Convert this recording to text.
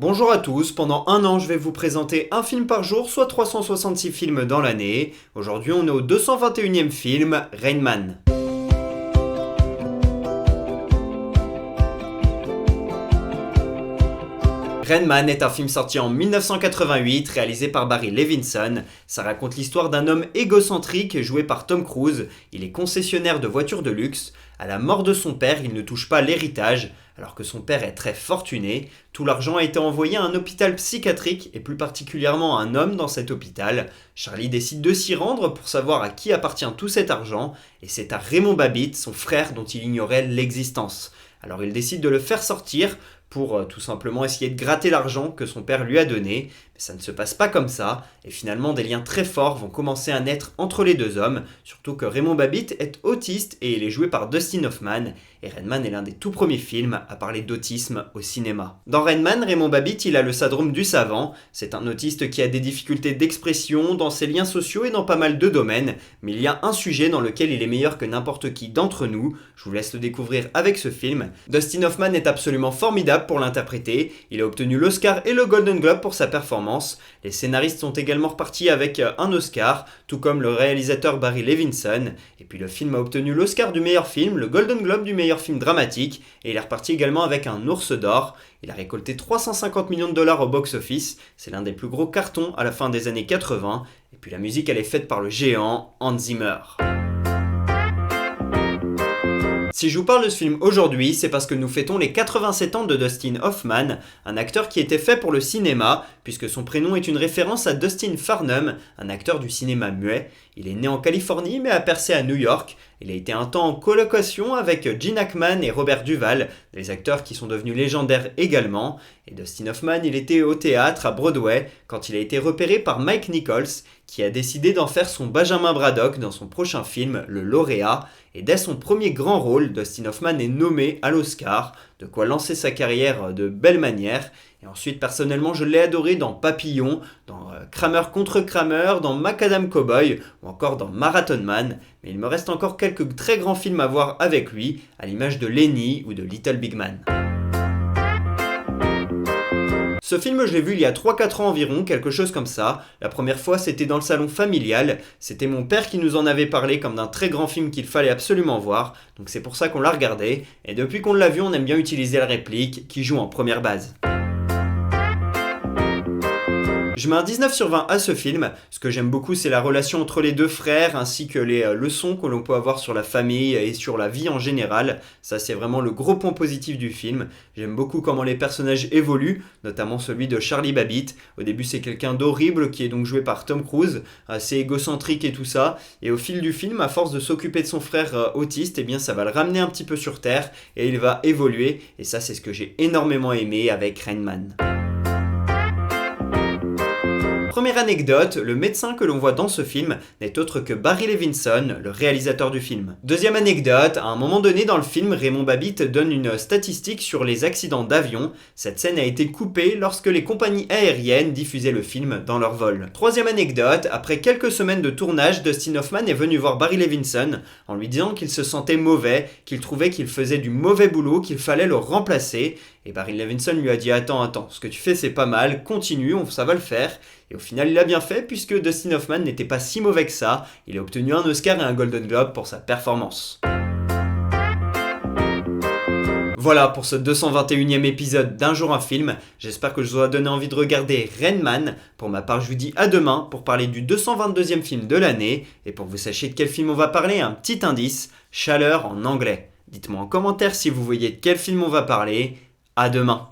Bonjour à tous, pendant un an je vais vous présenter un film par jour, soit 366 films dans l'année. Aujourd'hui on est au 221e film, Rain Man. Rain Man est un film sorti en 1988, réalisé par Barry Levinson. Ça raconte l'histoire d'un homme égocentrique joué par Tom Cruise. Il est concessionnaire de voitures de luxe. À la mort de son père, il ne touche pas l'héritage, alors que son père est très fortuné. Tout l'argent a été envoyé à un hôpital psychiatrique, et plus particulièrement à un homme dans cet hôpital. Charlie décide de s'y rendre pour savoir à qui appartient tout cet argent, et c'est à Raymond Babbitt, son frère, dont il ignorait l'existence. Alors il décide de le faire sortir pour tout simplement essayer de gratter l'argent que son père lui a donné. Mais ça ne se passe pas comme ça, et finalement des liens très forts vont commencer à naître entre les deux hommes, surtout que Raymond Babbitt est autiste et il est joué par Dustin Hoffman, et Rain Man est l'un des tout premiers films à parler d'autisme au cinéma. Dans Rain Man, Raymond Babbitt il a le syndrome du savant, c'est un autiste qui a des difficultés d'expression dans ses liens sociaux et dans pas mal de domaines, mais il y a un sujet dans lequel il est meilleur que n'importe qui d'entre nous, je vous laisse le découvrir avec ce film. Dustin Hoffman est absolument formidable pour l'interpréter, il a obtenu l'Oscar et le Golden Globe pour sa performance. Les scénaristes sont également repartis avec un Oscar, tout comme le réalisateur Barry Levinson, et puis le film a obtenu l'Oscar du meilleur film, le Golden Globe du meilleur film dramatique, et il est reparti également avec un Ours d'Or. Il a récolté 350 millions de dollars au box-office, c'est l'un des plus gros cartons à la fin des années 80, et puis la musique elle est faite par le géant Hans Zimmer. Si je vous parle de ce film aujourd'hui, c'est parce que nous fêtons les 87 ans de Dustin Hoffman, un acteur qui était fait pour le cinéma, puisque son prénom est une référence à Dustin Farnum, un acteur du cinéma muet. Il est né en Californie mais a percé à New York. Il a été un temps en colocation avec Gene Hackman et Robert Duvall, des acteurs qui sont devenus légendaires également. Et Dustin Hoffman, il était au théâtre à Broadway quand il a été repéré par Mike Nichols, qui a décidé d'en faire son Benjamin Braddock dans son prochain film, Le Lauréat. Et dès son premier grand rôle, Dustin Hoffman est nommé à l'Oscar, de quoi lancer sa carrière de belle manière. Et ensuite, personnellement, je l'ai adoré dans Papillon, dans Kramer contre Kramer, dans Macadam Cowboy ou encore dans Marathon Man. Mais il me reste encore quelques très grands films à voir avec lui, à l'image de Lenny ou de Little Big Man. Ce film, je l'ai vu il y a 3-4 ans environ, quelque chose comme ça. La première fois, c'était dans le salon familial. C'était mon père qui nous en avait parlé comme d'un très grand film qu'il fallait absolument voir. Donc c'est pour ça qu'on l'a regardé. Et depuis qu'on l'a vu, on aime bien utiliser la réplique qui joue en première base. Je mets un 19 sur 20 à ce film. Ce que j'aime beaucoup, c'est la relation entre les deux frères, ainsi que les leçons que l'on peut avoir sur la famille et sur la vie en général. Ça, c'est vraiment le gros point positif du film. J'aime beaucoup comment les personnages évoluent, notamment celui de Charlie Babbitt. Au début, c'est quelqu'un d'horrible, qui est donc joué par Tom Cruise, assez égocentrique et tout ça. Et au fil du film, à force de s'occuper de son frère autiste, eh bien, ça va le ramener un petit peu sur terre, et il va évoluer. Et ça, c'est ce que j'ai énormément aimé avec Rain Man. Première anecdote, le médecin que l'on voit dans ce film n'est autre que Barry Levinson, le réalisateur du film. Deuxième anecdote, à un moment donné dans le film, Raymond Babbitt donne une statistique sur les accidents d'avion. Cette scène a été coupée lorsque les compagnies aériennes diffusaient le film dans leur vol. Troisième anecdote, après quelques semaines de tournage, Dustin Hoffman est venu voir Barry Levinson en lui disant qu'il se sentait mauvais, qu'il trouvait qu'il faisait du mauvais boulot, qu'il fallait le remplacer. Et Barry Levinson lui a dit « Attends, ce que tu fais c'est pas mal, continue, ça va le faire ». Et au final, il a bien fait puisque Dustin Hoffman n'était pas si mauvais que ça. Il a obtenu un Oscar et un Golden Globe pour sa performance. Voilà pour ce 221e épisode d'Un jour un film. J'espère que je vous ai donné envie de regarder Rain Man. Pour ma part, je vous dis à demain pour parler du 222e film de l'année. Et pour que vous sachiez de quel film on va parler, un petit indice, Chaleur en anglais. Dites-moi en commentaire si vous voyez de quel film on va parler. À demain.